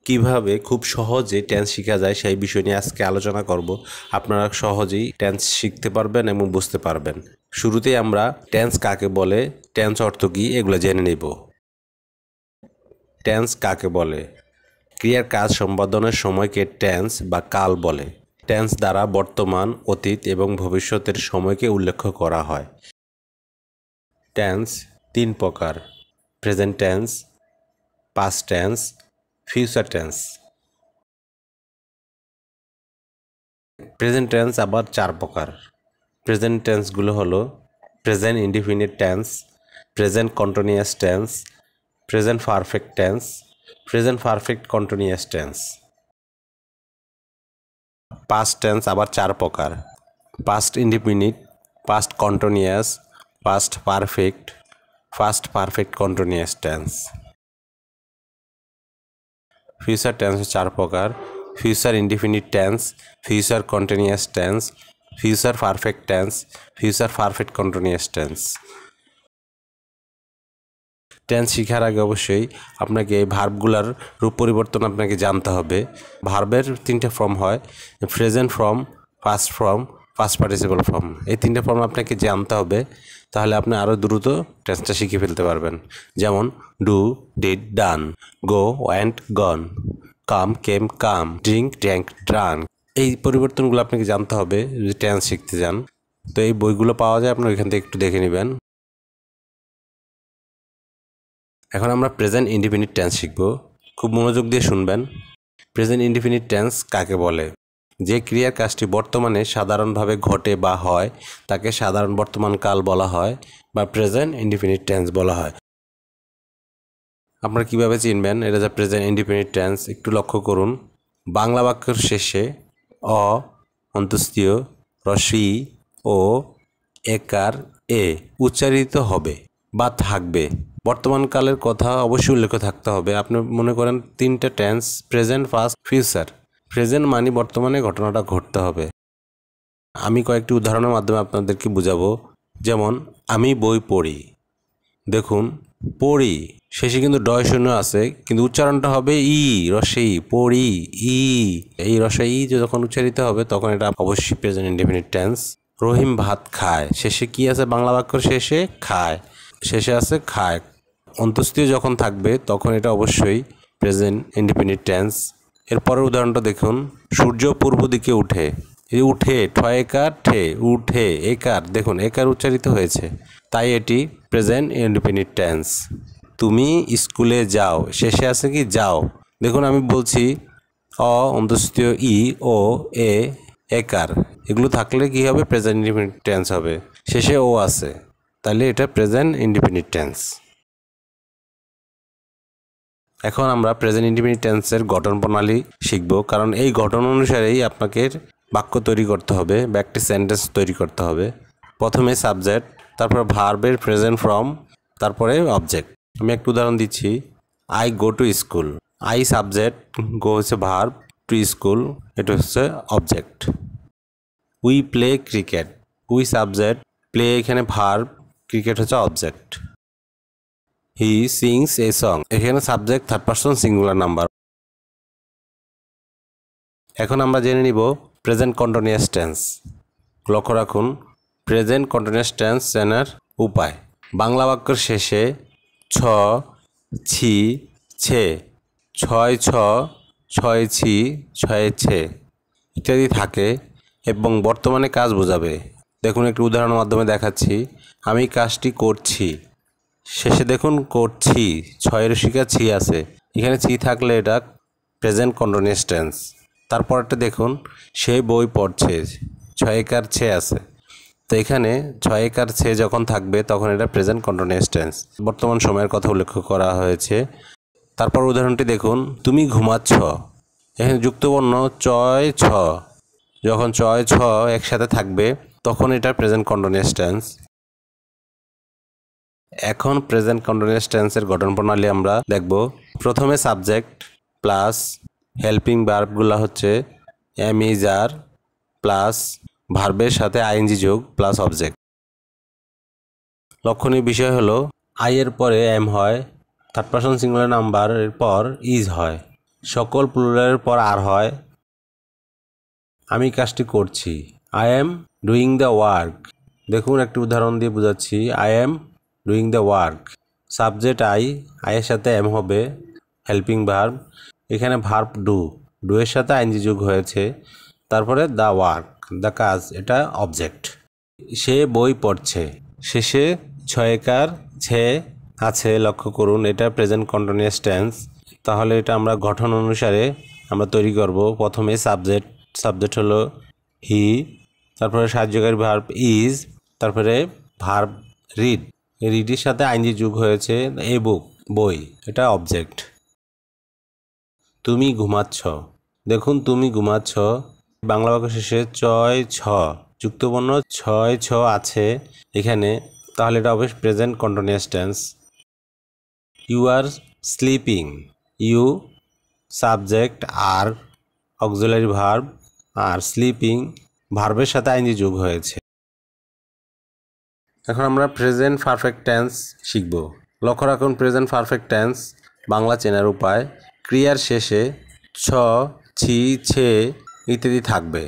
কিভাবে খুব সহজে টেন্স শেখা যায় সেই বিষয় নিয়ে আজকে আলোচনা করব। আপনারা সহজেই টেন্স শিখতে পারবেন এবং বুঝতে পারবেন। শুরুতেই আমরা টেন্স কাকে বলে, টেন্স অর্থ কী এগুলো জেনে নেব। টেন্স কাকে বলে? ক্রিয়ার কাজ সম্পাদনের সময়কে টেন্স বা কাল বলে। টেন্স দ্বারা বর্তমান, অতীত এবং ভবিষ্যতের সময়কে উল্লেখ করা হয়। টেন্স 3 প্রকার: present tense, past tense, future tense. Present tense আবার 4 প্রকার। প্রেজেন্ট টেন্সগুলো হলো present indefinite tense, present continuous tense, present perfect tense, present perfect continuous tense. Past tense আবার 4 প্রকার: past indefinite, past continuous, past perfect, past perfect continuous tense. Future tense 4 প্রকার: future indefinite tense, future continuous tense, future perfect tense, future perfect continuous tense. Tense শেখার আগে অবশ্যই আপনাকে এই ভার্বগুলার রূপ পরিবর্তন আপনাকে জানতে হবে। ভার্বের 3টে ফর্ম হয়: present form, past form, past participle form. এই 3টে ফর্ম আপনাকে জানতে হবে, তাহলে আপনি আরও দ্রুত টেন্সটা শিখে ফেলতে পারবেন। যেমন do, did, done, go, went, gone, come, came, come, drink, drank, drunk. এই পরিবর্তনগুলো আপনাকে জানতে হবে যদি টেন্স শিখতে যান। তো এই বইগুলো পাওয়া যায়, আপনার ওইখান থেকে একটু দেখে নেবেন। এখন আমরা প্রেজেন্ট ইনডিফিনিট টেন্স শিখব। খুব মনোযোগ দিয়ে শুনবেন। প্রেজেন্ট ইনডিফিনিট টেন্স কাকে বলে? যে ক্রিয়ার কাজটি বর্তমানে সাধারণভাবে ঘটে বা হয় তাকে সাধারণ বর্তমান কাল বলা হয় বা প্রেজেন্ট ইনডিফিনিট টেন্স বলা হয়। আপনারা কিভাবে চিনবেন এটা যে প্রেজেন্ট ইনডিফিনিট টেন্স? একটু লক্ষ্য করুন। বাংলা বাক্যের শেষে অ, অন্তস্তীয়, রস্বই ও একার এ উচ্চারিত হবে বা থাকবে। বর্তমান কালের কথা অবশ্যই উল্লেখ থাকতে হবে। আপনি মনে করেন 3টে tense: present, past, future. Present মানে বর্তমানে ঘটনাটা ঘটতে হবে। আমি কয়েকটি উদাহরণের মাধ্যমে আপনাদেরকে বুঝাবো। যেমন আমি বই পড়ি। দেখুন, পড়ি শেষে কিন্তু ডয় শূন্য আছে, কিন্তু উচ্চারণটা হবে ই, রসই, পড়ি, ই। এই রসই ই যখন উচ্চারিত হবে তখন এটা অবশ্যই প্রেজেন্ট ইনডিফিনিট টেন্স। রহিম ভাত খায়, শেষে কি আছে? বাংলা বাক্যের শেষে খায়, শেষে আছে খায়। অন্তস্তীয় যখন থাকবে তখন এটা অবশ্যই প্রেজেন্ট ইনডিফিনিট টেন্স। এরপরের উদাহরণটা দেখুন। সূর্য পূর্ব দিকে উঠে। এই উঠে, ঠয়েকার ঠে, উঠে, একার, দেখুন একার উচ্চারিত হয়েছে, তাই এটি প্রেজেন্ট ইনডিফিনিট টেন্স। তুমি স্কুলে যাও, শেষে আছে কি? যাও। দেখুন আমি বলছি অ, অন্তস্তীয় ই, ও, এ, একার, এগুলো থাকলে কি হবে? প্রেজেন্ট ইনডিফিনিট টেন্স হবে। শেষে ও আছে, তাহলে এটা প্রেজেন্ট ইনডিফিনিট টেন্স। এখন আমরা প্রেজেন্ট ইনডিফিনিট টেন্সের গঠন প্রণালী শিখব, কারণ এই গঠন অনুসারেই আপনাকে বাক্য তৈরি করতে হবে বা একটি সেন্টেন্স তৈরি করতে হবে। প্রথমে সাবজেক্ট, তারপর ভার্বের প্রেজেন্ট ফর্ম, তারপরে অবজেক্ট। আমি একটু উদাহরণ দিচ্ছি। I go to school. I subject, go হচ্ছে ভার্ব, টু স্কুল এটা হচ্ছে object. We play cricket. We subject, play এখানে ভার্ব, ক্রিকেট হচ্ছে object. He sings a song, এখানে subject third person singular number. এখন আমরা জেনে নিব প্রেজেন্ট কন্টিনিউয়াস টেন্স। লক্ষ্য রাখুন, প্রেজেন্ট কন্টিনিউয়াস টেন্স জানার উপায়: বাংলা বাক্যের শেষে ছ, ছি, ছে, ছয় ছ, ছয় ছি, ছয় ছে ইত্যাদি থাকে এবং বর্তমানে কাজ বোঝাবে। দেখুন একটি উদাহরণের মাধ্যমে দেখাচ্ছি। আমি কাজটি করছি, শেষে দেখুন করছি, ছয়ের শিকা ছি আছে, এখানে ছি থাকলে এটা প্রেজেন্ট কন্টিনিউয়াস টেন্স। তারপরটা দেখুন, সে বই পড়ছে, ছয়েকার ছে আছে, তো এখানে ছয়েকার ছে যখন থাকবে তখন এটা প্রেজেন্ট কন্টিনিউয়াস টেন্স, বর্তমান সময়ের কথা উল্লেখ করা হয়েছে। তারপর উদাহরণটি দেখুন, তুমি ঘুমাচ্ছ, এখানে যুক্তবর্ণ চয় ছ, যখন চয় ছ একসাথে থাকবে তখন এটা প্রেজেন্ট কন্টিনিউয়াস টেন্স। এখন প্রেজেন্ট কন্টিনিউয়াস টেন্সের গঠন প্রণালী আমরা দেখব। প্রথমে সাবজেক্ট প্লাস হেল্পিং ভার্বগুলো হচ্ছে এম, ইজ, আর প্লাস ভার্বের সাথে আইএনজি যোগ প্লাস অবজেক্ট। লক্ষণীয় বিষয় হলো আই এর পরে এম হয়, থার্ড পারসন সিঙ্গুলার নাম্বারের পর ইজ হয়, সকল প্লুরালের পর আর হয়। আমি কাজটি করছি, I am doing the work. দেখুন একটি উদাহরণ দিয়ে বোঝাচ্ছি, I am doing the work. Subject আইয়ের সাথে এম হবে, হেল্পিং ভার্ব। এখানে ভার্ব ডু এর সাথে আইএনজি যোগ হয়েছে, তারপরে দ্য ওয়ার্ক, দ্য কাজ, এটা অবজেক্ট। সে বই পড়ছে, শেষে ছয়কার ছে আছে, লক্ষ্য করুন এটা প্রেজেন্ট কন্টিনিউয়াস টেন্স। তাহলে এটা আমরা গঠন অনুসারে আমরা তৈরি করব। প্রথমে সাবজেক্ট হলো হি, তারপরে সাহায্যকারী ভার্ব ইজ, তারপরে ভার্ব রিডের সাথে আইনজি যোগ হয়েছে, এ বুক বই, এটা অবজেক্ট। তুমি ঘুমাচ্ছ, দেখুন তুমি ঘুমাচ্ছ, বাংলা বাক্য শেষে চয় ছ যুক্তবর্ণ ছয় ছ আছে এখানে, তাহলে এটা হবে present continuous tense. You are sleeping, you subject are auxiliary verb, আর স্লিপিং ভার্বের সাথে আইনজি যোগ হয়েছে। এখন আমরা প্রেজেন্ট পারফেক্ট টেন্স শিখব। লক্ষ্য রাখুন প্রেজেন্ট পারফেক্ট টেন্স বাংলা চেনার উপায়, ক্রিয়ার শেষে ছ, ছি, ছে ইত্যাদি থাকবে।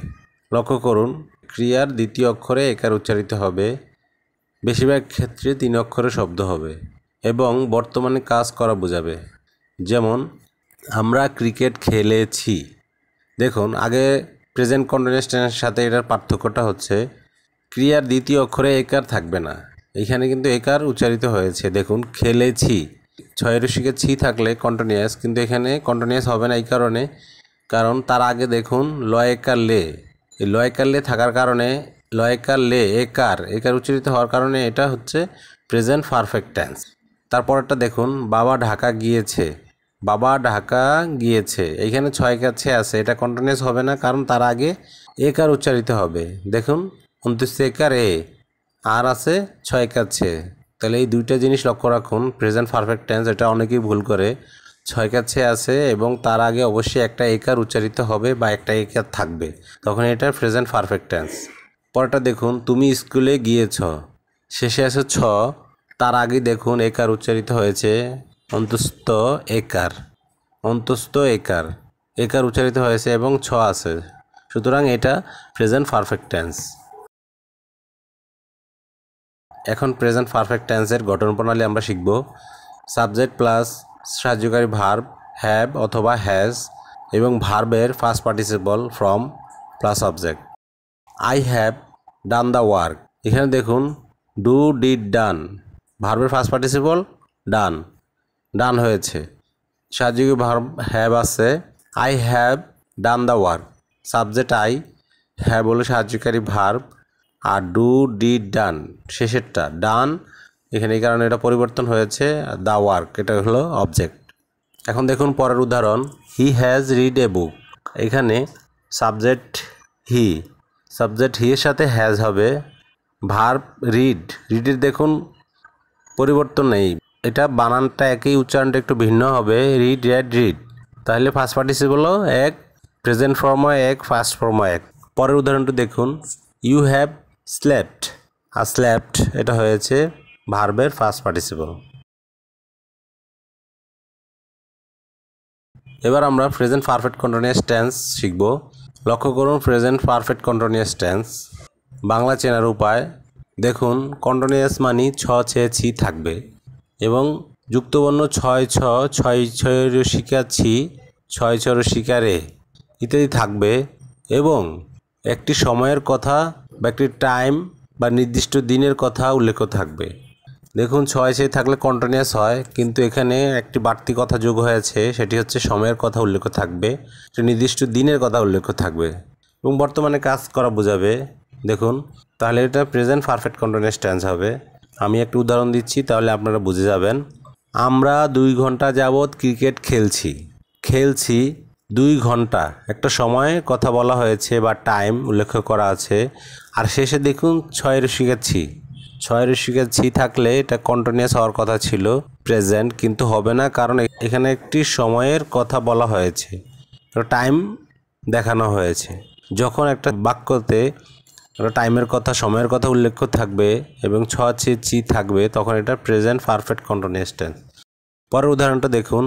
লক্ষ্য করুন ক্রিয়ার দ্বিতীয় অক্ষরে একার উচ্চারিত হবে, বেশিরভাগ ক্ষেত্রে 3 অক্ষরে শব্দ হবে এবং বর্তমানে কাজ করা বোঝাবে। যেমন আমরা ক্রিকেট খেলেছি। দেখুন আগে প্রেজেন্ট কন্টিনিউয়াস টেন্সের সাথে এটার পার্থক্যটা হচ্ছে ক্রিয়ার দ্বিতীয় অক্ষরে একার থাকবে না, এখানে কিন্তু একার উচ্চারিত হয়েছে। দেখুন খেলেছি, ছয়ের রসিকে ছি থাকলে কন্টিনিউয়াস, কিন্তু এখানে কন্টিনিউয়াস হবে না এই কারণে, কারণ তার আগে দেখুন লয়কার লে, এই লয়কার লে থাকার কারণে লয়কার লে একার উচ্চারিত হওয়ার কারণে এটা হচ্ছে প্রেজেন্ট পারফেক্ট টেন্স। তারপরটা দেখুন বাবা ঢাকা গিয়েছে, বাবা ঢাকা গিয়েছে, এইখানে ছয় কাছে আছে, এটা কন্টিনিউয়াস হবে না কারণ তার আগে একার উচ্চারিত হবে। দেখুন 29 একার এ, আর আছে ছয় কাছে, তাহলে এই দুইটা জিনিস লক্ষ্য রাখুন প্রেজেন্ট পারফেক্ট টেন্স। এটা অনেকেই ভুল করে, ছয় কাছে আছে এবং তার আগে অবশ্যই একটা একার উচ্চারিত হবে বা একটা একার থাকবে, তখন এটা প্রেজেন্ট পারফেক্ট টেন্স। পরেরটা দেখুন তুমি স্কুলে গিয়েছ, শেষে আছে ছ, তার আগে দেখুন একার উচ্চারিত হয়েছে, অন্তস্থ একার উচ্চারিত হয়েছে এবং ছ আছে, সুতরাং এটা প্রেজেন্ট পারফেক্ট টেন্স। এখন প্রেজেন্ট পারফেক্ট টেন্সের গঠন প্রণালী আমরা শিখব। সাবজেক্ট প্লাস সাহায্যকারী ভার্ব হ্যাভ অথবা হ্যাজ এবং ভার্বের first participle form plus object. I have done the work, এখানে দেখুন ডু ডিড ডান, ভার্বের ফার্স্ট পার্টিসিপল ডান হয়েছে, সাহায্যকারী ভার্ব হ্যাভ আছে, I have done the work, subject I, have হলো সাহায্যকারী ভার্ব, আর ডু ডিড ডান শেষেরটা ডান, এখানে এই কারণে এটা পরিবর্তন হয়েছে, দ্য ওয়ার্ক এটা হলো অবজেক্ট। এখন দেখুন পরের উদাহরণ, হি হ্যাজ রিড এ বুক, এখানে সাবজেক্ট হি এর সাথে হ্যাজ হবে, ভার্ব রিডের দেখুন পরিবর্তন নেই, এটা বানানটা একই, উচ্চারণটা একটু ভিন্ন হবে, রিড তাহলে ফার্স্ট পার্টিসিপলও এক, প্রেজেন্ট ফর্মও এক, ফার্স্ট ফর্মও এক। পরের উদাহরণটা দেখুন, ইউ হ্যাভ স্লেপ্ট, আর স্লেপ্ট এটা হয়েছে ভার্বের ফার্স্ট পার্টিসিপল। এবার আমরা প্রেজেন্ট পারফেক্ট কন্টিনিউয়াস টেন্স শিখব। লক্ষ্য করুন present perfect continuous tense Bangla চেনার উপায়, দেখুন কন্টিনিউয়াস মানি ছ, ছে, ছি থাকবে এবং যুক্তবর্ণ ছয় রসিকা ছি, ছয় রসিকা রে ইত্যাদি থাকবে এবং একটি সময়ের কথা বা একটি টাইম বা নির্দিষ্ট দিনের কথা উল্লেখ থাকবে। দেখুন ছয় ছে থাকলে কন্টিনিউয়াস হয়, কিন্তু এখানে একটি বাড়তি কথা যোগ হয়েছে, সেটি হচ্ছে সময়ের কথা উল্লেখ থাকবে, একটি নির্দিষ্ট দিনের কথা উল্লেখ থাকবে এবং বর্তমানে কাজ করা বোঝাবে। দেখুন তাহলে এটা প্রেজেন্ট পারফেক্ট কন্টিনিউয়াস টেন্স হবে। আমি একটু উদাহরণ দিচ্ছি তাহলে আপনারা বুঝে যাবেন। আমরা 2 ঘন্টা যাবৎ ক্রিকেট খেলছি 2 ঘন্টা, একটা সময় কথা বলা হয়েছে বা টাইম উল্লেখ করা আছে, আর শেষে দেখুন ছয় রসিকা ছি থাকলে এটা কন্টিনিউয়াস হওয়ার কথা ছিল প্রেজেন্ট, কিন্তু হবে না কারণ এখানে একটি সময়ের কথা বলা হয়েছে, টাইম দেখানো হয়েছে। যখন একটা বাক্যতে টাইমের কথা সময়ের কথা উল্লেখ থাকবে এবং ছ, ছি থাকবে, তখন এটা প্রেজেন্ট পারফেক্ট কন্টিনিউয়াস টেন্স। পরের উদাহরণটা দেখুন,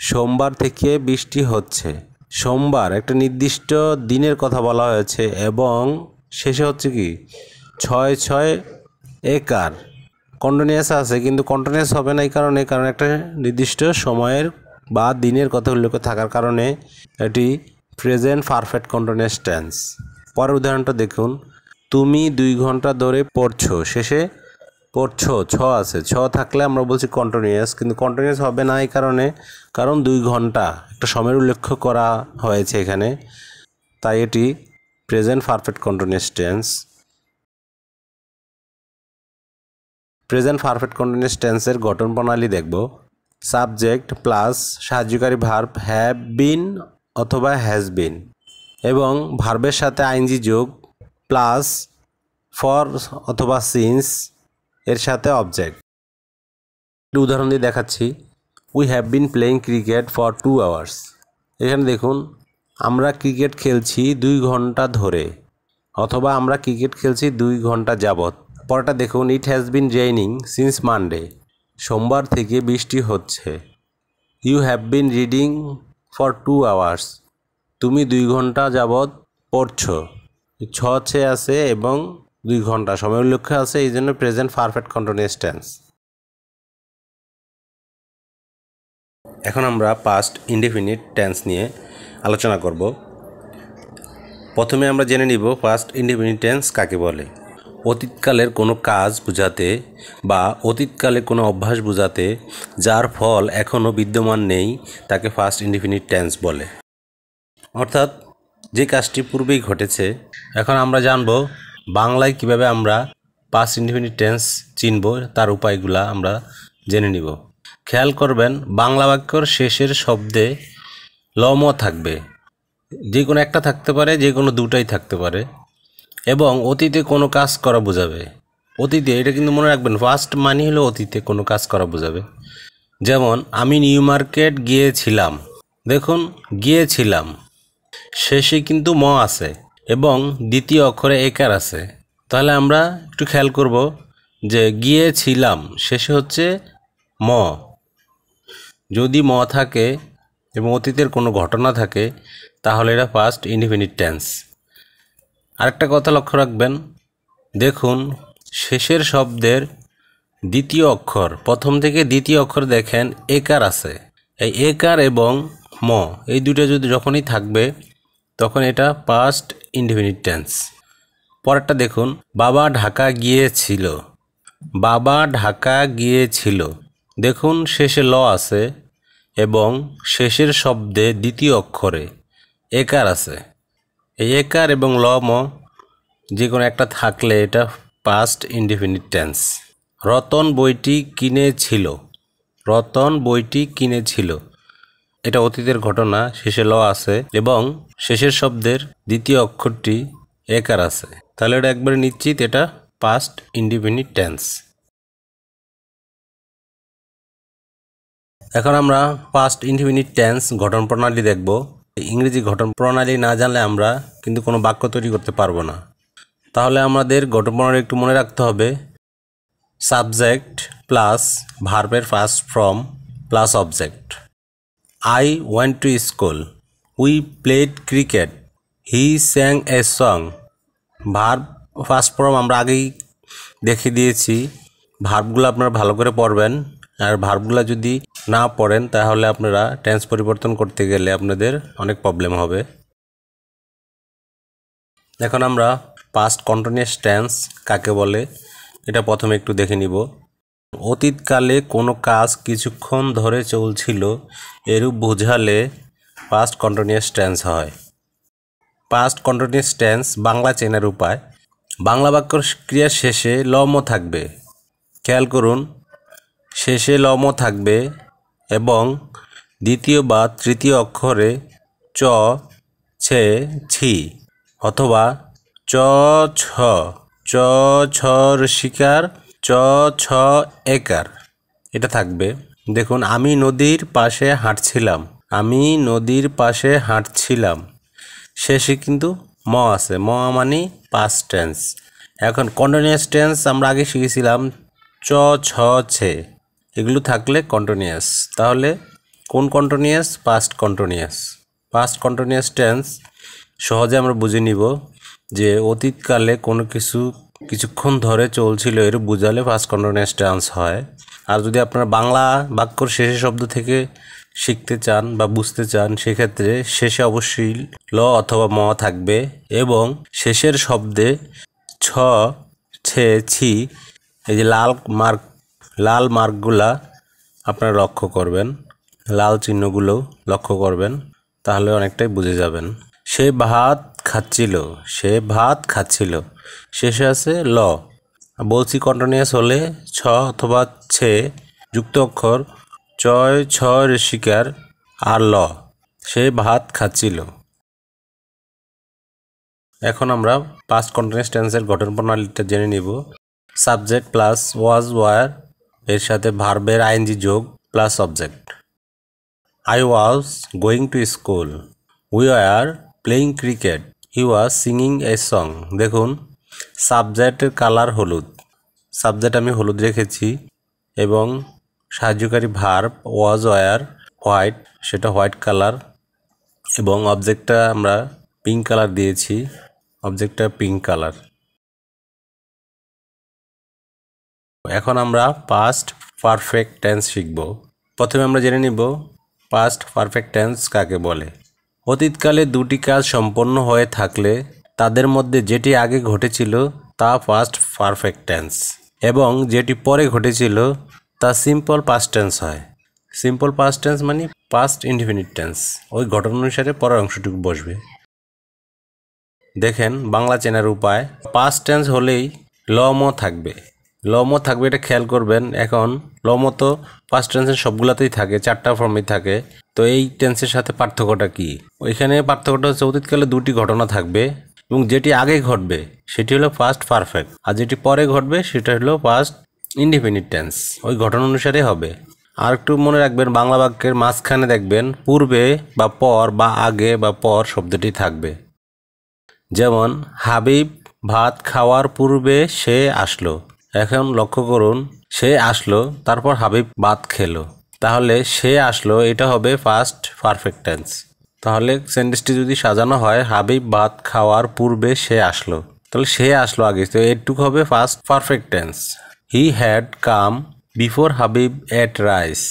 সোমবার থেকে বৃষ্টি হচ্ছে। সোমবার একটা নির্দিষ্ট দিনের কথা বলা হয়েছে এবং শেষে হচ্ছে কি 6 একার। কন্টিনিউয়াস আছে কিন্তু কন্টিনিউয়াস হবে না এই কারণে, কারণ একটা নির্দিষ্ট সময়ের বা দিনের কথা উল্লেখ থাকার কারণে এটি প্রেজেন্ট পারফেক্ট কন্টিনিউয়াস টেন্স। পরের উদাহরণটা দেখুন, তুমি 2 ঘন্টা ধরে পড়ছো। শেষে পড়ছো আছে, থাকলে আমরা বলছি কন্টিনিউয়াস, কিন্তু কন্টিনিউয়াস হবে না এই কারণে, কারণ 2 ঘন্টা একটা সময়ের উল্লেখ করা হয়েছে এখানে, তাই এটি present perfect continuous tense. Present perfect continuous টেন্সের গঠন প্রণালী দেখব। সাবজেক্ট প্লাস সাহায্যকারী ভার্ব হ্যাভ বিন অথবা হ্যাজ বিন এবং ভার্বের সাথে আইএনজি যোগ প্লাস ফর অথবা সিন্স এর সাথে অবজেক্ট। উদাহরণ দিয়ে দেখাচ্ছি, we have been playing cricket for 2 hours. এখানে দেখুন আমরা ক্রিকেট খেলছি 2 ঘন্টা ধরে, অথবা আমরা ক্রিকেট খেলছি 2 ঘন্টা যাবত। পরেরটা দেখুন, it has been raining since Monday. সোমবার থেকে বৃষ্টি হচ্ছে। You have been reading for 2 hours. তুমি 2 ঘন্টা যাবত পড়ছো। আছে এবং 2 ঘন্টা সময় উল্লেখ আছে, এই জন্য প্রেজেন্ট পারফেক্ট কন্টিনিউয়াস টেন্স। এখন আমরা পাস্ট ইনডেফিনিট টেন্স নিয়ে আলোচনা করব। প্রথমে আমরা জেনে নিব পাস্ট ইনডেফিনিট টেন্স কাকে বলে। অতীতকালের কোনো কাজ বোঝাতে বা অতীতকালে কোনো অভ্যাস বোঝাতে যার ফল এখনও বিদ্যমান নেই তাকে ফার্স্ট ইনডেফিনিট টেন্স বলে। অর্থাৎ যে কাজটি পূর্বেই ঘটেছে। এখন আমরা জানব বাংলায় কিভাবে আমরা পাস্ট ইনডেফিনিট টেন্স চিনব, তার উপায়গুলা আমরা জেনে নিব। খেয়াল করবেন বাংলা বাক্যর শেষের শব্দে লম থাকবে, যে কোনো একটা থাকতে পারে, যে কোনো দুটাই থাকতে পারে, এবং অতীতে কোনো কাজ করা বোঝাবে। অতীতে এটা কিন্তু মনে রাখবেন, ফার্স্ট মানে হলো অতীতে কোনো কাজ করা বোঝাবে। যেমন আমি নিউ মার্কেট গিয়েছিলাম। দেখুন গিয়েছিলাম শেষে কিন্তু ম আছে এবং দ্বিতীয় অক্ষরে একার আছে, তাহলে আমরা একটু খেয়াল করব যে গিয়েছিলাম শেষে হচ্ছে ম। যদি ম থাকে এবং অতীতের কোনো ঘটনা থাকে তাহলে এটা ফার্স্ট ইনডেফিনিট টেন্স। আরেকটা কথা লক্ষ্য রাখবেন, দেখুন শেষের শব্দের দ্বিতীয় অক্ষর, প্রথম থেকে দ্বিতীয় অক্ষর দেখেন একার আছে। এই একার এবং ম এই দুটো যদি যখনই থাকবে তখন এটা পাস্ট ইনডেফিনিট টেন্স। পরেরটা দেখুন, বাবা ঢাকা গিয়েছিল। বাবা ঢাকা গিয়েছিল। দেখুন শেষে ল আছে এবং শেষের শব্দে দ্বিতীয় অক্ষরে একার আছে। এই একার এবং ল ম যে কোনো একটা থাকলে এটা পাস্ট ইনডেফিনিট টেন্স। রতন বইটি কিনেছিল। রতন বইটি কিনেছিল, এটা অতীতের ঘটনা, শেষে ল আছে এবং শেষের শব্দের দ্বিতীয় অক্ষরটি একার আছে, তাহলে এটা একবারে নিশ্চিত এটা পাস্ট ইনডেফিনিট টেন্স। এখন আমরা পাস্ট ইনডেফিনিট টেন্স গঠন প্রণালী দেখব। ইংরেজি গঠন প্রণালী না জানলে আমরা কিন্তু কোনো বাক্য তৈরি করতে পারবো না। তাহলে আমাদের গঠন প্রণালী একটু মনে রাখতে হবে, সাবজেক্ট প্লাস ভার্বের first form plus object. I went to school. We played cricket. He sang a song. Verb first form আমরা আগেই দেখে দিয়েছি। ভার্বগুলো আপনারা ভালো করে পড়বেন, আর ভার্বগুলো যদি না পড়েন তাহলে আপনারা টেন্স পরিবর্তন করতে গেলে আপনাদের অনেক প্রবলেম হবে। এখন আমরা পাস্ট কন্টিনিউয়াস টেন্স কাকে বলে এটা প্রথমে একটু দেখে নিব। অতীতকালে কোনো কাজ কিছুক্ষণ ধরে চলছিল, এরূপ বোঝালে পাস্ট কন্টিনিউয়াস টেন্স হয়। পাস্ট কন্টিনিউয়াস টেন্স বাংলা চেনার উপায়, বাংলা বাক্যর ক্রিয়ার শেষে লম থাকবে। খেয়াল করুন শেষে লম থাকবে এবং দ্বিতীয় বা তৃতীয় অক্ষরে চ, ছে, ছি অথবা চ, ছ, চ, ছর শিকার, চ, ছ, একার এটা থাকবে। দেখুন আমি নদীর পাশে হাঁটছিলাম। আমি নদীর পাশে হাঁটছিলাম, শেষে কিন্তু ম আছে, ম মানে পাস্ট টেন্স। এখন কন্টিনিউয়াস টেন্স আমরা আগে শিখেছিলাম চ, ছ, ছে, এগুলো থাকলে কন্টিনিউয়াস। তাহলে কোন continuous? Past continuous. Past continuous tense সহজে আমরা বুঝে নিব যে অতীতকালে কোনো কিছু কিছুক্ষণ ধরে চলছিল এর বুঝালে পাস্ট কন্টিনিউয়াস টেন্স হয়। আর যদি আপনারা বাংলা বাক্যর শেষের শব্দ থেকে শিখতে চান বা বুঝতে চান সেক্ষেত্রে শেষে অবশ্যই ল অথবা ম থাকবে এবং শেষের শব্দে ছ, ছে, ছি এই যে লাল মার্কগুলা আপনারা লক্ষ্য করবেন, লাল চিহ্নগুলো লক্ষ্য করবেন, তাহলে অনেকটাই বুঝে যাবেন। সে ভাত খাচ্ছিল, শেষে আছে ল। বলছি কন্টিনিউয়াস হলে ছ অথবা ছে যুক্ত অক্ষর চয় ছ ঋষিকার আর ল। সে ভাত খাচ্ছিল। এখন আমরা পাস্ট কন্টিনিউয়াস টেন্সের গঠন প্রণালীটা জেনে নিব। সাবজেক্ট প্লাস ওয়াজ ওয়ার এর সাথে ভার্বের আইএনজি যোগ plus object. I was going to school. We were playing cricket. He was singing a song. দেখুন সাবজেক্টের কালার হলুদ, সাবজেক্ট আমি হলুদ রেখেছি এবং সাহায্যকারী ভার্ব ওয়াজ ওয়ার হোয়াইট, সেটা হোয়াইট কালার এবং অবজেক্টটা আমরা পিঙ্ক কালার দিয়েছি, অবজেক্টটা পিঙ্ক কালার। এখন আমরা পাস্ট পারফেক্ট টেন্স শিখব। প্রথমে আমরা জেনে নিব পাস্ট পারফেক্ট টেন্স কাকে বলে। অতীতকালে দুটি কাজ সম্পন্ন হয়ে থাকলে তাদের মধ্যে যেটি আগে ঘটেছিল তা পাস্ট পারফেক্ট টেন্স এবং যেটি পরে ঘটেছিল তা সিম্পল পাস্ট টেন্স হয়। সিম্পল পাস্ট টেন্স মানে পাস্ট ইনডিফিনিট টেন্স, ওই ঘটনা অনুসারে পরের অংশটুকু বসবে। দেখেন বাংলা চেনার উপায়, পাস্ট টেন্স হলেই লম থাকবে, এটা খেয়াল করবেন। এখন লম তো পাস্ট টেন্সের সবগুলাতেই থাকে, 4টা ফর্মেই থাকে। তো এই টেন্সের সাথে পার্থক্যটা কি? ওইখানে পার্থক্যটা হচ্ছে অতীতকালে দুটি ঘটনা থাকবে এবং যেটি আগে ঘটবে সেটি হলো পাস্ট পারফেক্ট আর যেটি পরে ঘটবে সেটা হলো পাস্ট ইনডিফিনিট টেন্স, ওই ঘটনা অনুসারে হবে। আর একটু মনে রাখবেন বাংলা বাক্যের মাঝখানে দেখবেন পূর্বে বা পর বা আগে বা পর শব্দটি থাকবে। যেমন হাবিব ভাত খাওয়ার পূর্বে সে আসলো। এখন লক্ষ্য করুন সে আসলো তারপর হাবিব ভাত খেলো, তাহলে সে আসলো এটা হবে ফার্স্ট পারফেক্ট টেন্স। তাহলে সেন্টেন্সটি যদি সাজানো হয় হাবিব ভাত খাওয়ার পূর্বে সে আসলো, তাহলে সে আসলো আগে, তো এটুকু হবে first perfect tense. He had come before Habib ate rice.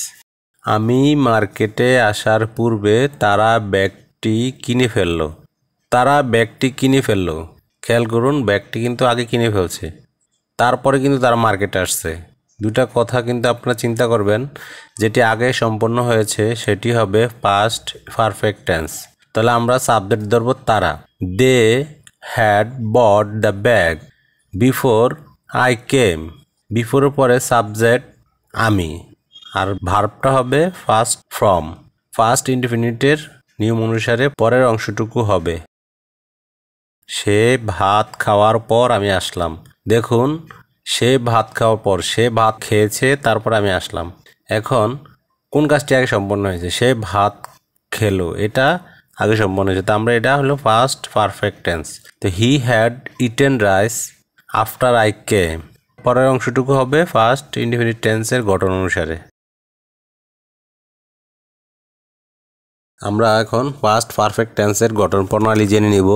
আমি মার্কেটে আসার পূর্বে তারা ব্যাগটি কিনে ফেললো। খেয়াল করুন ব্যাগটি কিন্তু আগে কিনে ফেলছে, তারপরে কিন্তু তারা মার্কেটে আসছে। দুটা কথা কিন্তু আপনারা চিন্তা করবেন, যেটি আগে সম্পন্ন হয়েছে সেটি হবে পাস্ট পারফেক্ট টেন্স। তাহলে আমরা সাবজেক্ট ধরব তারা। They had bought the bag before I came. বিফোরের পরে সাবজেক্ট আমি, আর ভার্বটা হবে ফার্স্ট ফ্রম। ফার্স্ট ইনডিফিনিটের নিয়ম অনুসারে পরের অংশটুকু হবে সে ভাত খাওয়ার পর আমি আসলাম। দেখুন সে ভাত খাওয়ার পর, সে ভাত খেয়েছে তারপর আমি আসলাম। এখন কোন কাজটি আগে সম্পন্ন হয়েছে? সে ভাত খেলো, এটা আগে সম্পন্ন হয়েছে, তো আমরা এটা হলো ফার্স্ট পারফেক্ট টেন্স। তো he had eaten rice after I came, পরের অংশটুকু হবে ফার্স্ট ইনডিফিনিট টেন্সের গঠন অনুসারে। আমরা এখন পাস্ট পারফেক্ট টেন্সের গঠন প্রণালী জেনে নিব।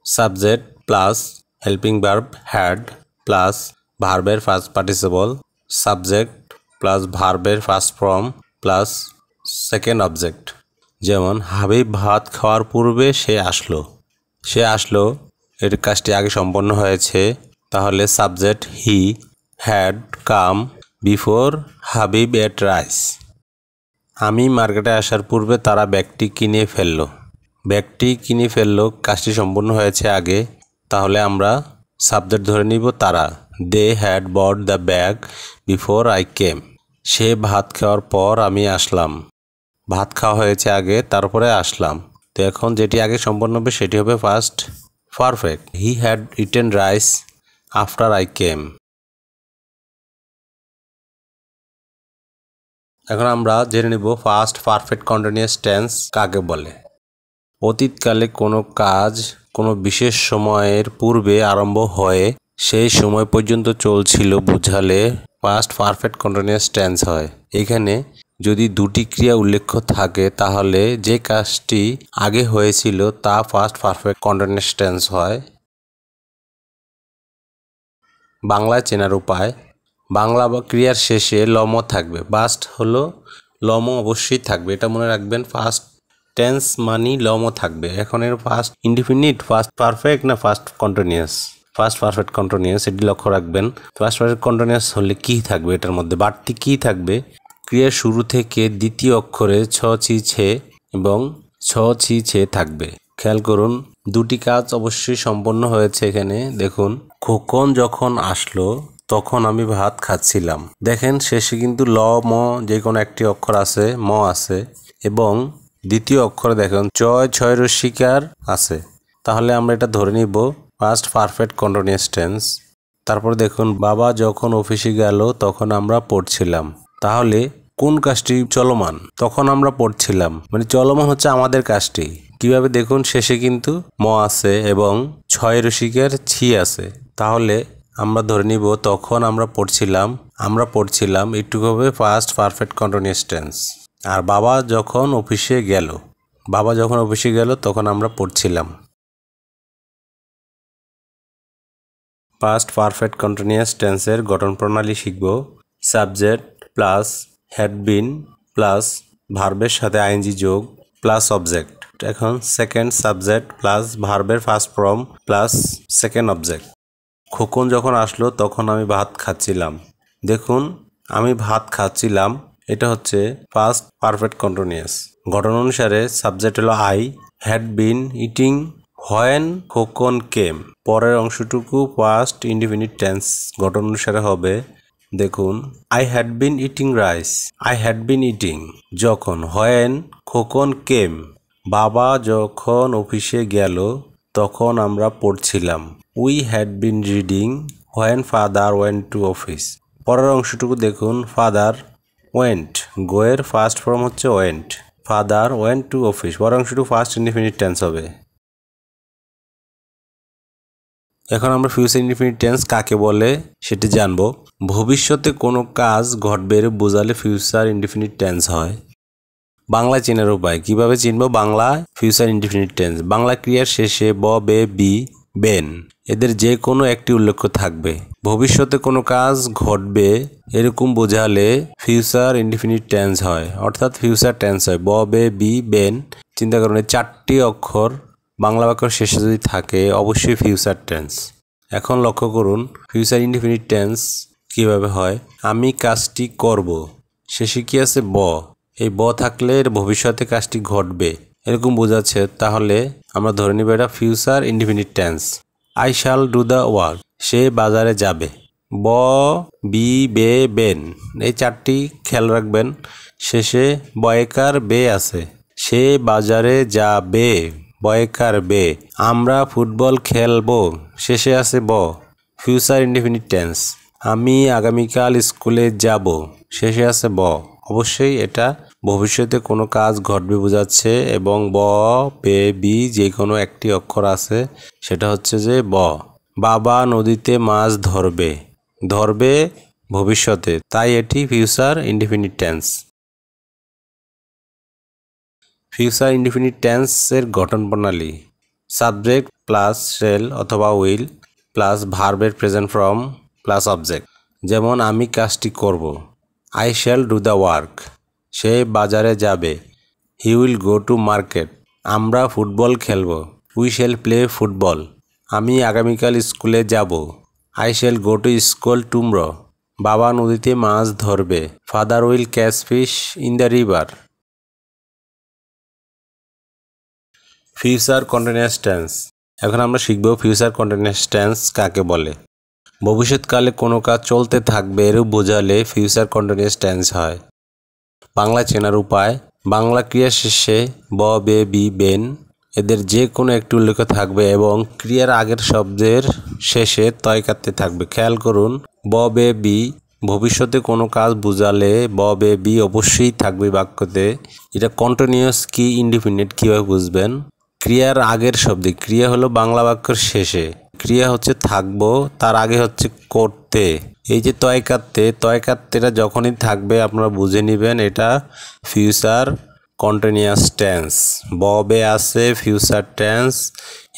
Subject plus helping verb had plus ভার্বের ফার্স্ট পার্টিসিপল, সাবজেক্ট প্লাস ভার্বের first form plus second object. যেমন হাবিব ভাত খাওয়ার পূর্বে সে আসলো, এর কাজটি আগে সম্পন্ন হয়েছে, তাহলে subject he had come before Habib ate rice. আমি মার্কেটে আসার পূর্বে তারা ব্যাগটি কিনে ফেললো, কাজটি সম্পূর্ণ হয়েছে আগে, তাহলে আমরা সাবজেক্ট ধরে নিব তারা। They had bought the bag before I came. সে ভাত খাওয়ার পর আমি আসলাম, ভাত খাওয়া হয়েছে আগে তারপরে আসলাম, তো এখন যেটি আগে সম্পন্ন হবে সেটি হবে first perfect. He had eaten rice after I কেম। এখন আমরা জেনে নেব ফার্স্ট পারফেক্ট কন্টিনিউয়াস টেন্স কাকে বলে। অতীতকালে কোনো কাজ কোনো বিশেষ সময়ের পূর্বে আরম্ভ হয়ে সেই সময় পর্যন্ত চলছিল বুঝালে ফার্স্ট পারফেক্ট কন্টিনিউয়াস টেন্স হয়। এখানে যদি দুটি ক্রিয়া উল্লেখ থাকে তাহলে যে কাজটি আগে হয়েছিল তা ফার্স্ট পারফেক্ট কন্টিনিউয়াস টেন্স হয়। বাংলায় চেনার উপায়, বাংলা বা ক্রিয়ার শেষে লম থাকবে। পাস্ট হলো লম অবশ্যই থাকবে, এটা মনে রাখবেন। ফার্স্ট টেন্স মানি লম থাকবে। এখন এর ফার্স্ট ইনডিফিনিট, ফার্স্ট পারফেক্ট না first continuous? First perfect continuous, এটি লক্ষ্য রাখবেন। ফার্স্ট পারফেক্ট কন্টিনিউয়াস হলে কি থাকবে? এটার মধ্যে বাড়তি কি থাকবে? ক্রিয়ার শুরু থেকে দ্বিতীয় অক্ষরে ছ ছি ছে এবং ছ ছি ছে থাকবে। খেয়াল করুন, দুটি কাজ অবশ্যই সম্পন্ন হয়েছে এখানে। দেখুন, খোকন যখন আসলো তখন আমি ভাত খাচ্ছিলাম। দেখেন শেষে কিন্তু ল ম যে কোনো একটি অক্ষর আছে, ম আছে, এবং দ্বিতীয় অক্ষরে দেখুন চয় ছয় রস্বীকার আছে। তাহলে আমরা এটা ধরে নিব ফার্স্ট পারফেক্ট কন্টিনিউয়াস টেন্স। তারপর দেখুন, বাবা যখন অফিসে গেল তখন আমরা পড়ছিলাম। তাহলে কোন কাজটি চলমান? তখন আমরা পড়ছিলাম, মানে চলমান হচ্ছে আমাদের কাজটি। কিভাবে? দেখুন শেষে কিন্তু ম আছে এবং ছয় রসিকের ছি আছে। তাহলে আমরা ধরে নিব তখন আমরা পড়ছিলাম এটুকু হবে ফার্স্ট পারফেক্ট কন্টিনিউয়াস টেন্স। আর বাবা যখন অফিসে গেল তখন আমরা পড়ছিলাম। ফার্স্ট পারফেক্ট কন্টিনিউয়াস টেন্সের গঠন প্রণালী শিখব। Subject plus had been plus ভার্বের সাথে আইএনজি যোগ প্লাস অবজেক্ট। এখন সেকেন্ড সাবজেক্ট প্লাস ভার্বের first form plus second object. Khokon যখন আসলো তখন আমি ভাত খাচ্ছিলাম। দেখুন, আমি ভাত খাচ্ছিলাম, এটা হচ্ছে ফার্স্ট পারফেক্ট কন্টিনিউয়াস। গঠন অনুসারে সাবজেক্ট হলো I had been eating when Khokon came. পরের অংশটুকু ফার্স্ট ইনডিফিনিট টেন্স গঠন অনুসারে হবে। দেখুন, I had been eating rice, I had been eating যখন, হোয়েন খোকন কেম, বাবা যখন অফিসে গেল তখন আমরা পড়ছিলাম। We had been reading when father went to office. পরের অংশটুকু দেখুন, ফাদার ওয়েন্ট, গোয়ের ফার্স্ট ফর্ম হচ্ছে went, father went to office. পরের অংশটুকু ফার্স্ট ইনডিফিনিট টেন্স হবে। এখন আমরা ফিউচার ইনডিফিনিট টেন্স কাকে বলে সেটি জানব। ভবিষ্যতে কোনো কাজ ঘটবে বোঝালে ফিউচার ইনডিফিনিট টেন্স হয়। বাংলা চেনার উপায়, কিভাবে চিনব Bangla future indefinite tense? Bangla ক্রিয়ার শেষে ব, বে, বি, বেন এদের যে কোনো একটি উল্লেখ থাকবে। ভবিষ্যতে কোনো কাজ ঘটবে এরকম বোঝালে ফিউচার ইনডিফিনিট টেন্স হয়, অর্থাৎ ফিউচার টেন্স হয়। ব, বে, বি, বেন, চিন্তা করুন এই চারটি অক্ষর বাংলা বাক্যের শেষে যদি থাকে অবশ্যই ফিউচার টেন্স। এখন লক্ষ্য করুন ফিউচার ইনডিফিনিট টেন্স কিভাবে হয়। আমি কাজটি করব, শেষে কি আছে? ব। এই ব থাকলে এর ভবিষ্যতে কাজটি ঘটবে এরকম বোঝাচ্ছে, তাহলে আমরা ধরে নিব এটা future indefinite tense. I shall do the work, সে বাজারে যাবে। ব, বি, বে, বেন এই চারটি খেয়াল রাখবেন, শেষে বয়কার বে আছে। সে বাজারে যাবে, বয়কার বে। আমরা ফুটবল খেলবো, শেষে আছে ব, ফিউচার ইনডিফিনিট টেন্স। আমি আগামীকাল স্কুলে যাব, শেষে আছে ব। অবশ্যই এটা ভবিষ্যতে কোনো কাজ ঘটবে বোঝাচ্ছে এবং ব, বে, বি যে কোনো একটি অক্ষর আছে সেটা হচ্ছে যে ব। বাবা নদীতে মাছ ধরবে, ধরবে ভবিষ্যতে, তাই এটি future indefinite tense. Future indefinite টেন্সের গঠন প্রণালী। সাবজেক্ট প্লাস শেল অথবা উইল প্লাস ভার্বের প্রেজেন্ট ফর্ম প্লাস অবজেক্ট। যেমন আমি কাজটি করব, I shall do the work. সে বাজারে যাবে, he will go to market. আমরা ফুটবল খেলব, উই শ্যাল প্লে ফুটবল। আমি আগামীকাল স্কুলে যাব, I shall go to school tomorrow. বাবা নদীতে মাছ ধরবে, father will catch fish in the river. Future continuous tense. এখন আমরা শিখব ফিউচার কন্টিনিউয়াস টেন্স কাকে বলে। ভবিষ্যৎকালে কোনো কাজ চলতে থাকবে এরূপ বোঝালে ফিউচার কন্টিনিউয়াস টেন্স হয়। বাংলা চেনার উপায়, বাংলা ক্রিয়া শেষে ব, বে, বি, বেন এদের যে কোনো একটি উল্লেখ থাকবে এবং ক্রিয়ার আগের শব্দের শেষে তয় কাটতে থাকবে। খেয়াল করুন, ব, বে, বি ভবিষ্যতে কোনো কাজ বোঝালে ব, বে, বি অবশ্যই থাকবে বাক্যতে। এটা কন্টিনিউয়াস কি ইনডিফিনিট কীভাবে বুঝবেন? ক্রিয়ার আগের শব্দে, ক্রিয়া হলো বাংলা বাক্যের শেষে, ক্রিয়া হচ্ছে থাকবো, তার আগে হচ্ছে করতে, এই যে তয়কাত্তেটা যখনই থাকবে আপনারা বুঝে নেবেন এটা ফিউচার কন্টিনিউয়াস টেন্স। ববে আছে ফিউচার টেন্স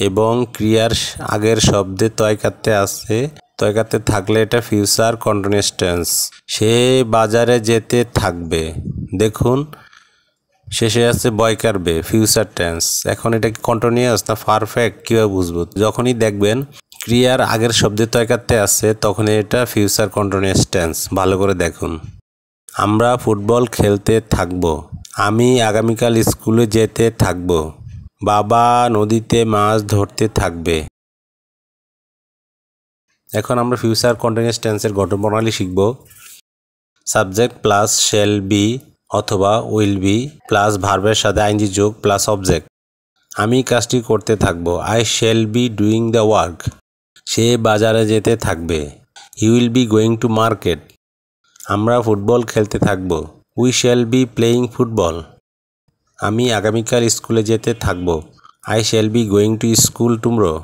এবং ক্রিয়ার আগের শব্দে তয়কাত্তে আছে। তয়কাত্তে থাকলে এটা ফিউচার কন্টিনিউয়াস টেন্স। সে বাজারে যেতে থাকবে, দেখুন শেষে আছে বয়কার বে ফিউচার টেন্স। এখন এটা কি কন্টিনিউয়াস না পারফেক্ট কীভাবে বুঝবো? যখনই দেখবেন ক্রিয়ার আগের শব্দে তয়কাত্তে আছে তখন এটা ফিউচার কন্টিনিউয়াস টেন্স। ভালো করে দেখুন। আমরা ফুটবল খেলতে থাকব। আমি আগামীকাল স্কুলে যেতে থাকব। বাবা নদীতে মাছ ধরতে থাকবে। এখন আমরা ফিউচার কন্টিনিউয়াস টেন্সের গঠন প্রণালী শিখব। সাবজেক্ট প্লাস শ্যাল বি অথবা উইল বি প্লাস ভার্বের সাথে আইএনজি যোগ প্লাস অবজেক্ট। আমি কাজটি করতে থাকব। I shall be doing the work. সে বাজারে যেতে থাকবে। He will be going to market. আমরা ফুটবল খেলতে থাকব। We shall be playing football. আমি আগামীকাল স্কুলে যেতে থাকব। I shall be going to school tomorrow.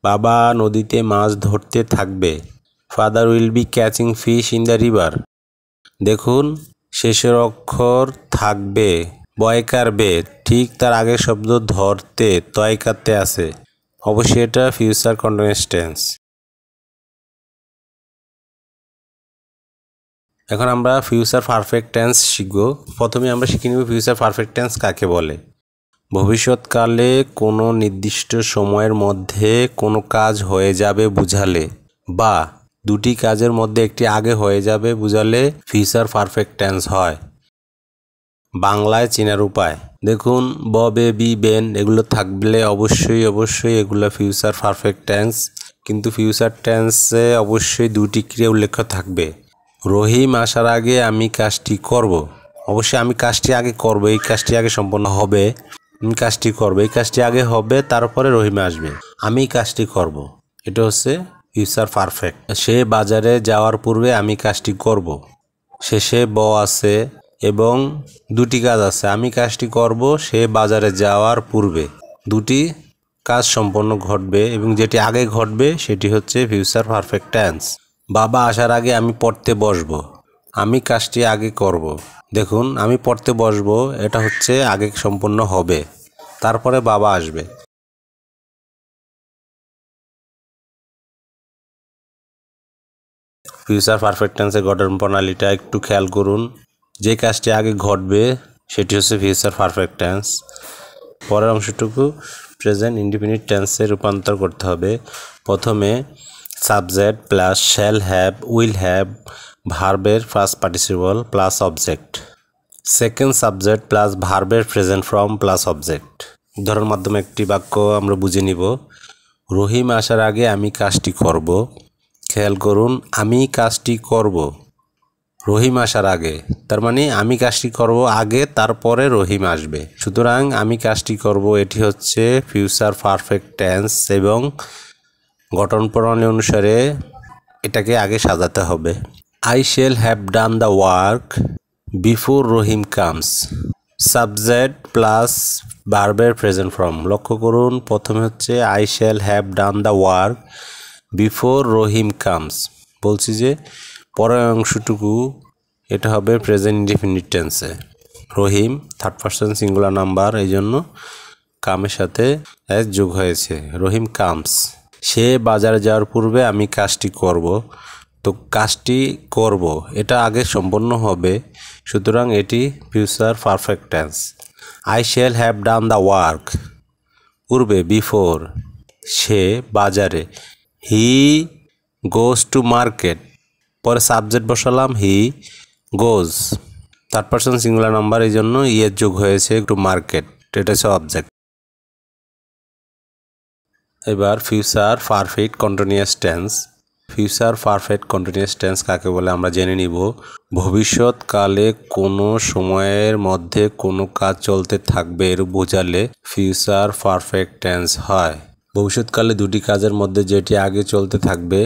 বাবা নদীতে মাছ ধরতে থাকবে। Father will be catching fish in the river. দেখুন শেষের অক্ষর থাকবে বয়কার বে, ঠিক তার আগের শব্দ ধরতে তয়কাতে আছে। অবশ্যই এটা ফিউচার কন্টিনিউয়াস টেন্স। এখন আমরা ফিউচার পারফেক্ট টেন্স শিখব। প্রথমে আমরা শিখে নেব ফিউচার পারফেক্ট টেন্স কাকে বলে। ভবিষ্যৎকালে কোনো নির্দিষ্ট সময়ের মধ্যে কোনো কাজ হয়ে যাবে বুঝালে বা দুটি কাজের মধ্যে একটি আগে হয়ে যাবে বুঝালে ফিউচার পারফেক্ট টেন্স হয়। বাংলায় চেনার উপায় দেখুন ব বে বি বেন এগুলো থাকলে অবশ্যই এগুলো ফিউচার পারফেক্ট টেন্স। কিন্তু ফিউচার টেন্সে অবশ্যই দুটি ক্রিয়া উল্লেখ থাকবে। রহিম আসার আগে আমি কাজটি করব। অবশ্যই আমি কাজটি আগে করব, এই কাজটি আগে সম্পন্ন হবে। আমি কাজটি করব, এই কাজটি আগে হবে, তারপরে রহিম আসবে। আমি কাজটি করব, এটা হচ্ছে ফিউচার পারফেক্ট। সে বাজারে যাওয়ার পূর্বে আমি কাজটি করব। শেষে ব আছে এবং দুটি কাজ আছে। আমি কাজটি করব, সে বাজারে যাওয়ার পূর্বে দুটি কাজ সম্পন্ন ঘটবে এবং যেটি আগে ঘটবে সেটি হচ্ছে ফিউচার পারফেক্ট টেন্স। বাবা আসার আগে আমি পড়তে বসব। আমি কাজটি আগে করব। দেখুন আমি পড়তে বসব, এটা হচ্ছে আগে সম্পন্ন হবে, তারপরে বাবা আসবে। ফিউচার পারফেক্ট টেন্সের গঠন প্রণালীটা একটু খেয়াল করুন। যে কাজটি আগে ঘটবে সেটি হচ্ছে ফিউচার পারফেক্ট টেন্স। পরের অংশটুকু প্রেজেন্ট ইনডিফিনিট টেন্সে রূপান্তর করতে হবে। প্রথমে subject plus shall have will have ভার্বের first participle plus object. Second subject plus ভার্বের প্রেজেন্ট ফর্ম প্লাস অবজেক্ট। উদাহরণের মাধ্যমে একটি বাক্য আমরা বুঝে নিব। রহিম আসার আগে আমি কাজটি করব। খেয়াল করুন আমি কাজটি করব রহিম আসার আগে, তার মানে আমি কাজটি করব আগে, তারপরে রহিম আসবে। সুতরাং আমি কাজটি করব এটি হচ্ছে ফিউচার পারফেক্ট টেন্স এবং গঠন প্রণালী অনুসারে এটাকে আগে সাজাতে হবে। I shall have done the work before Rahim comes. Subject plus ভার্বের প্রেজেন্ট ফর্ম। লক্ষ্য করুন প্রথমে হচ্ছে I shall have done the work before Rahim comes. বলছি যে পরের অংশটুকু এটা হবে প্রেজেন্ট ইনডিফিনিট টেন্সে। রহিম থার্ড পারসন সিঙ্গুলার নাম্বার, এই জন্য কামের সাথে এস যোগ হয়েছে, রহিম কামস। সে বাজারে যাওয়ার পূর্বে আমি কাজটি করব। তো কাজটি করব এটা আগে সম্পন্ন হবে, সুতরাং এটি future perfect tense. I shall have done the work পূর্বে বিফোর, সে বাজারে। হি গোজ টু মার্কেট, পরে সাবজেক্ট বসালাম হি গোজ, থার্ড পারসন সিঙ্গুলার নাম্বার, এই জন্য ইয়ের যোগ হয়েছে টু মার্কেট, এটা হচ্ছে অবজেক্ট। এবার future perfect continuous tense. Future perfect continuous tense কাকে বলে আমরা জেনে নিব। ভবিষ্যৎকালে কোনো সময়ের মধ্যে কোনো কাজ চলতে থাকবে এর বোঝালে ফিউচার পারফেক্ট টেন্স হয়। ভবিষ্যৎকালে দুটি কাজের মধ্যে যেটি আগে চলতে থাকবে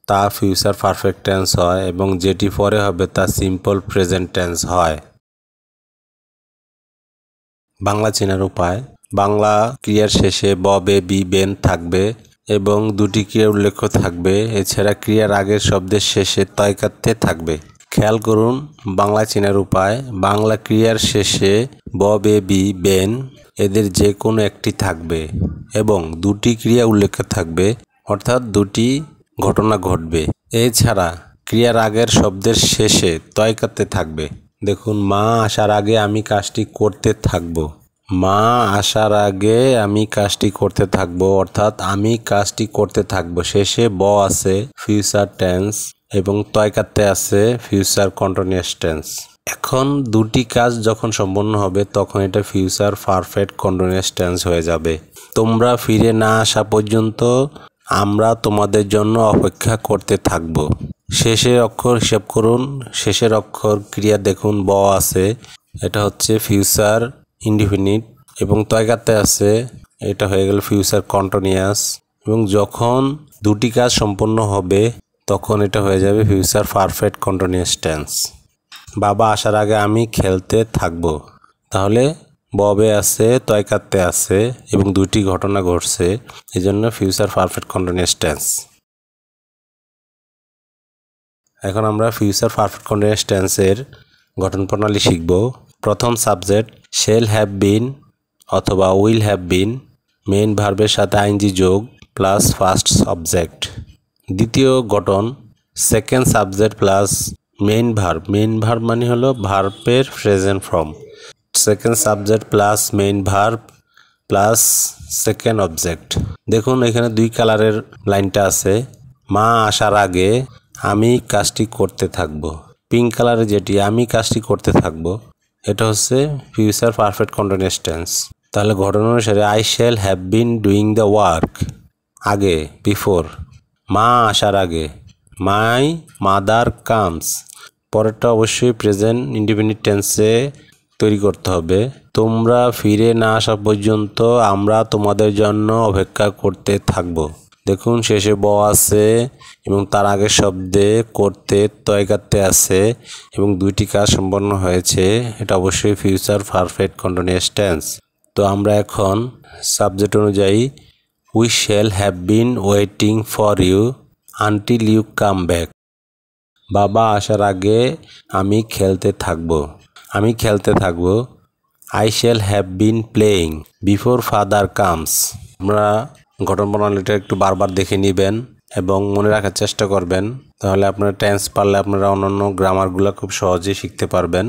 তা ফিউচার পারফেক্ট টেন্স হয় এবং যেটি পরে হবে তা সিম্পল প্রেজেন্ট টেন্স হয়। বাংলা চেনার উপায়। বাংলা ক্রিয়ার শেষে ব বে বি বেন থাকবে এবং দুটি ক্রিয়ার উল্লেখ থাকবে। এছাড়া ক্রিয়ার আগের শব্দের শেষে তয়কাতে থাকবে। খেয়াল করুন বাংলা চেনার উপায়। বাংলা ক্রিয়ার শেষে ব, বে, বি, বেন এদের যে কোনো একটি থাকবে এবং দুটি ক্রিয়া উল্লেখ থাকবে, অর্থাৎ দুটি ঘটনা ঘটবে। এছাড়া ক্রিয়ার আগের শব্দের শেষে তয়কাতে থাকবে। দেখুন, মা আসার আগে আমি কাজটি করতে থাকবো। মা আসার আগে আমি কাজটি করতে থাকবো, অর্থাৎ আমি কাজটি করতে থাকবো। শেষে ব আছে ফিউচার টেন্স এবং তয়কাতে আছে ফিউচার কন্টিনিউয়াস টেন্স। এখন দুটি কাজ যখন সম্পন্ন হবে তখন এটা ফিউচার পারফেক্ট কন্টিনিউয়াস টেন্স হয়ে যাবে। তোমরা ফিরে না আসা পর্যন্ত আমরা তোমাদের জন্য অপেক্ষা করতে থাকবো। শেষের অক্ষর হিসাব করুন। শেষের অক্ষর ক্রিয়া দেখুন ব আছে, এটা হচ্ছে ফিউচার ইনডিফিনিট এবং তয়কাতে আছে, এটা হয়ে গেল ফিউচার কন্টিনিউয়াস এবং যখন দুটি কাজ সম্পন্ন হবে তখন এটা হয়ে যাবে ফিউচার পারফেক্ট কন্টিনিউয়াস টেন্স। বাবা আসার আগে আমি খেলতে থাকবো, তাহলে ববে আছে তয়কাতে আছে এবং দুটি ঘটনা ঘটছে, এজন্য ফিউচার পারফেক্ট কন্টিনিউয়াস টেন্স। এখন আমরা ফিউচার পারফেক্ট কন্টিনিউয়াস টেন্সের গঠন প্রণালী শিখব। প্রথম সাবজেক্ট শেল হ্যাভ বিন অথবা উইল হ্যাভ বিন, মেইন ভার্বের সাথে আইএনজি যোগ প্লাস ফার্স্ট সাবজেক্ট। দ্বিতীয় গঠন second subject plus main verb. Main verb মানে হলো ভার্বের present form. Second subject plus main verb plus second object. দেখুন এখানে দুই কালারের লাইনটা আছে। মা আসার আগে আমি কাজটি করতে থাকবো। পিঙ্ক কালারে যেটি আমি কাজটি করতে থাকবো, এটা হচ্ছে ফিউচার পারফেক্ট কন্টিনিউয়াস টেন্স। তাহলে ঘটনা অনুসারে I shall have been doing the work, আগে বিফোর। মা আসার আগে মাই মাদার কামস, পরেরটা অবশ্যই প্রেজেন্ট ইনডিফিনিট টেন্সে তৈরি করতে হবে। তোমরা ফিরে না আসা পর্যন্ত আমরা তোমাদের জন্য অপেক্ষা করতে থাকবো। দেখুন শেষে ব আছে এবং তার আগের শব্দে করতে তয়কাতে আছে এবং দুইটি কাজ সম্পন্ন হয়েছে, এটা অবশ্যই ফিউচার পারফেক্ট কন্টিনিউয়াস টেন্স। তো আমরা এখন সাবজেক্ট অনুযায়ী we shall have been waiting for you until you come back. বাবা আসার আগে আমি খেলতে থাকবো, আমি খেলতে থাকবো। I shall have been playing before father comes. আমরা গঠন প্রণালীটা একটু বারবার দেখে নেবেন এবং মনে রাখার চেষ্টা করবেন, তাহলে আপনারা টেন্স পারলে আপনারা অন্যান্য গ্রামারগুলো খুব সহজেই শিখতে পারবেন।